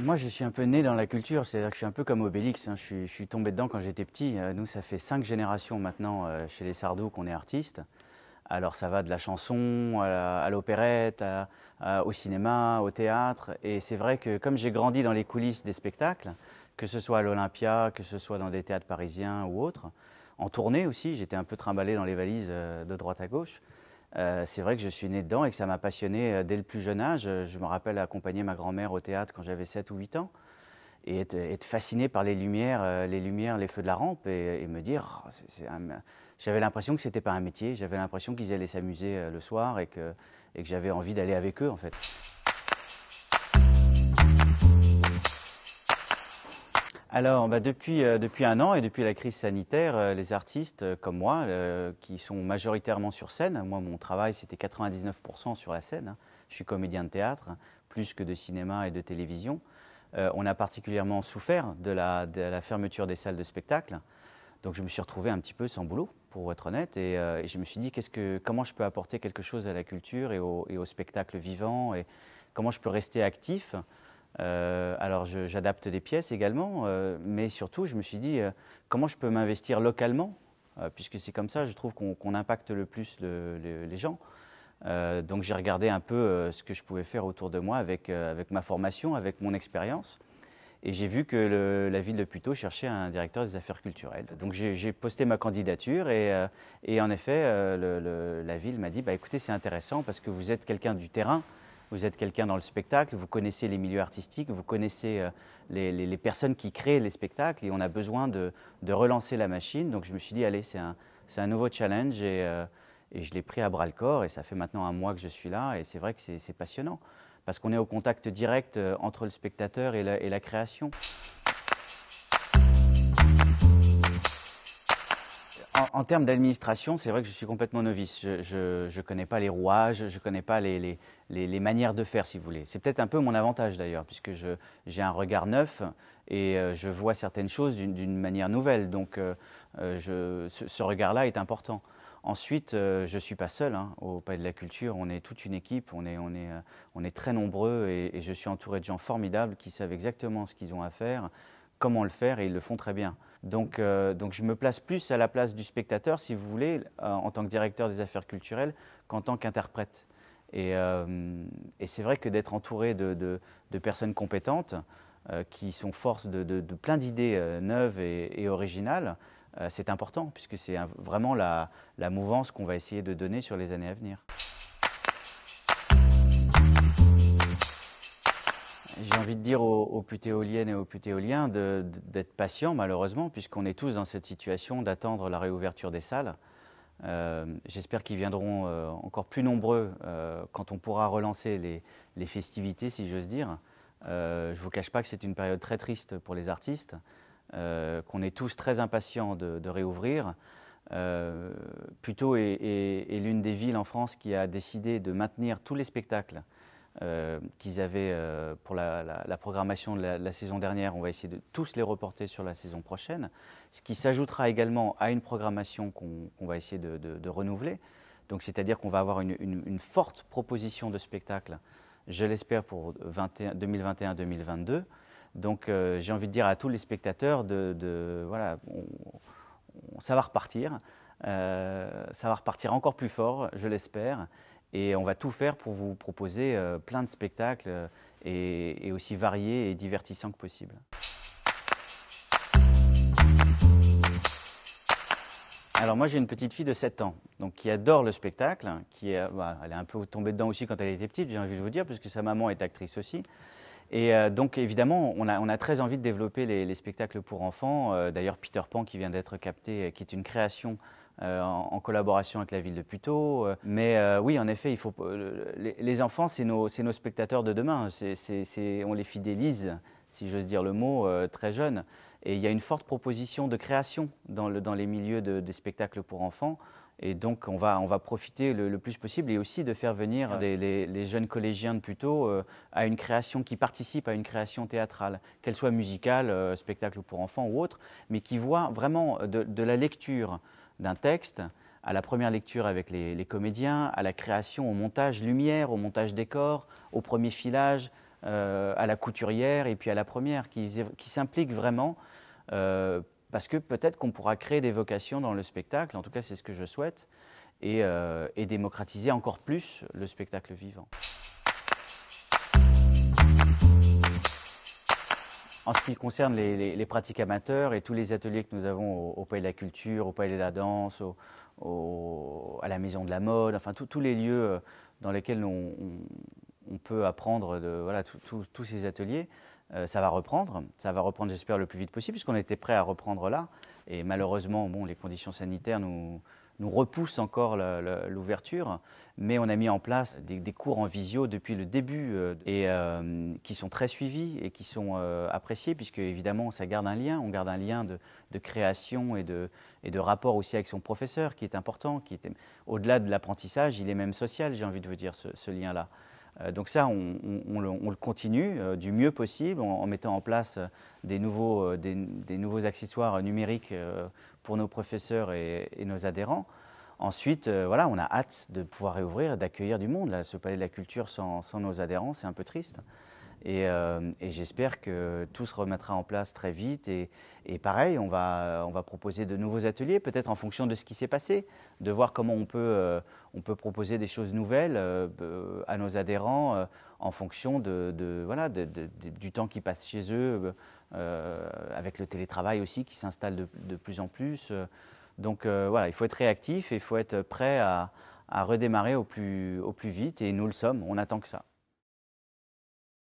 Moi, je suis un peu né dans la culture, c'est-à-dire que je suis un peu comme Obélix, hein. Je suis tombé dedans quand j'étais petit. Nous, ça fait 5 générations maintenant chez les Sardou qu'on est artistes. Alors, ça va de la chanson à l'opérette, au cinéma, au théâtre. Et c'est vrai que comme j'ai grandi dans les coulisses des spectacles, que ce soit à l'Olympia, que ce soit dans des théâtres parisiens ou autres, en tournée aussi, j'étais un peu trimballé dans les valises de droite à gauche. C'est vrai que je suis né dedans et que ça m'a passionné dès le plus jeune âge. Je me rappelle accompagner ma grand-mère au théâtre quand j'avais 7 ou 8 ans et être fasciné par les lumières, les feux de la rampe et me dire, oh, j'avais l'impression que c'était pas un métier, j'avais l'impression qu'ils allaient s'amuser le soir et que j'avais envie d'aller avec eux en fait. Alors, depuis un an et depuis la crise sanitaire, les artistes comme moi, qui sont majoritairement sur scène, moi mon travail c'était 99% sur la scène, hein. Je suis comédien de théâtre, plus que de cinéma et de télévision. On a particulièrement souffert de la fermeture des salles de spectacle. Donc je me suis retrouvé un petit peu sans boulot, pour être honnête, et je me suis dit comment je peux apporter quelque chose à la culture et au spectacle vivant, et comment je peux rester actif. Alors j'adapte des pièces également, mais surtout je me suis dit comment je peux m'investir localement, puisque c'est comme ça je trouve qu'on impacte le plus les gens. Donc j'ai regardé un peu ce que je pouvais faire autour de moi avec ma formation, avec mon expérience. Et j'ai vu que la ville de Puteaux cherchait un directeur des affaires culturelles. Donc j'ai posté ma candidature et en effet, la ville m'a dit bah, écoutez, c'est intéressant parce que vous êtes quelqu'un du terrain, vous êtes quelqu'un dans le spectacle, vous connaissez les milieux artistiques, vous connaissez les personnes qui créent les spectacles et on a besoin de relancer la machine. Donc je me suis dit allez, c'est un nouveau challenge et je l'ai pris à bras le corps et ça fait maintenant un mois que je suis là et c'est vrai que c'est passionnant parce qu'on est au contact direct entre le spectateur et la création. En termes d'administration, c'est vrai que je suis complètement novice. Je ne connais pas les rouages, je ne connais pas les manières de faire, si vous voulez. C'est peut-être un peu mon avantage d'ailleurs, puisque j'ai un regard neuf et je vois certaines choses d'une manière nouvelle. Donc ce regard-là est important. Ensuite, je ne suis pas seul hein, au Palais de la Culture, on est toute une équipe, on est très nombreux et je suis entouré de gens formidables qui savent exactement ce qu'ils ont à faire, comment le faire et ils le font très bien. Donc je me place plus à la place du spectateur, si vous voulez, en tant que directeur des affaires culturelles qu'en tant qu'interprète. Et c'est vrai que d'être entouré de personnes compétentes qui sont force de plein d'idées neuves et originales, c'est important puisque c'est vraiment la mouvance qu'on va essayer de donner sur les années à venir. J'ai envie de dire aux putéoliennes et aux putéoliens d'être patients malheureusement puisqu'on est tous dans cette situation d'attendre la réouverture des salles. J'espère qu'ils viendront encore plus nombreux quand on pourra relancer les festivités si j'ose dire. Je ne vous cache pas que c'est une période très triste pour les artistes, qu'on est tous très impatients de réouvrir. Puteaux est l'une des villes en France qui a décidé de maintenir tous les spectacles qu'ils avaient pour la programmation de la saison dernière. On va essayer de tous les reporter sur la saison prochaine, ce qui s'ajoutera également à une programmation qu'on va essayer de renouveler. Donc c'est-à-dire qu'on va avoir une forte proposition de spectacles, je l'espère pour 2021-2022. Donc j'ai envie de dire à tous les spectateurs voilà, ça va repartir. Ça va repartir encore plus fort, je l'espère. Et on va tout faire pour vous proposer plein de spectacles et aussi variés et divertissants que possible. Alors moi j'ai une petite fille de 7 ans donc, qui adore le spectacle, elle est un peu tombée dedans aussi quand elle était petite, j'ai envie de vous dire, puisque sa maman est actrice aussi. Et donc évidemment, on a très envie de développer les spectacles pour enfants. D'ailleurs, Peter Pan qui vient d'être capté, qui est une création en collaboration avec la ville de Puteaux. Mais oui, en effet, les enfants, c'est nos spectateurs de demain. On les fidélise, si j'ose dire le mot, très jeunes. Et il y a une forte proposition de création dans les milieux des spectacles pour enfants. Et donc, on va profiter le plus possible et aussi de faire venir les jeunes collégiens de Puteaux à une création qui participe à une création théâtrale, qu'elle soit musicale, spectacle pour enfants ou autre, mais qui voit vraiment de la lecture d'un texte à la première lecture avec les comédiens, à la création, au montage lumière, au montage décor, au premier filage, à la couturière et puis à la première, qui s'impliquent vraiment, parce que peut-être qu'on pourra créer des vocations dans le spectacle, en tout cas c'est ce que je souhaite, et démocratiser encore plus le spectacle vivant. En ce qui concerne les pratiques amateurs et tous les ateliers que nous avons au Palais de la Culture, au Palais de la Danse, à la Maison de la Mode, enfin tous les lieux dans lesquels on peut apprendre voilà, tous ces ateliers, ça va reprendre. Ça va reprendre, j'espère, le plus vite possible, puisqu'on était prêt à reprendre là. Et malheureusement, bon, les conditions sanitaires nous repoussent encore l'ouverture, mais on a mis en place des cours en visio depuis le début qui sont très suivis et qui sont appréciés, puisque évidemment ça garde un lien, on garde un lien de création et de rapport aussi avec son professeur qui est important, au-delà de l'apprentissage, il est même social, j'ai envie de vous dire, ce lien-là. Donc ça, on le continue du mieux possible en mettant en place des nouveaux accessoires numériques pour nos professeurs et nos adhérents. Ensuite, voilà, on a hâte de pouvoir réouvrir, d'accueillir du monde. Là, ce Palais de la Culture sans nos adhérents, c'est un peu triste. Et j'espère que tout se remettra en place très vite. Et pareil, on va proposer de nouveaux ateliers, peut-être en fonction de ce qui s'est passé, de voir comment on peut proposer des choses nouvelles à nos adhérents en fonction voilà, du temps qu'ils passent chez eux, avec le télétravail aussi qui s'installe de plus en plus. Donc voilà, il faut être réactif et il faut être prêt à redémarrer au plus vite. Et nous le sommes, on attend que ça.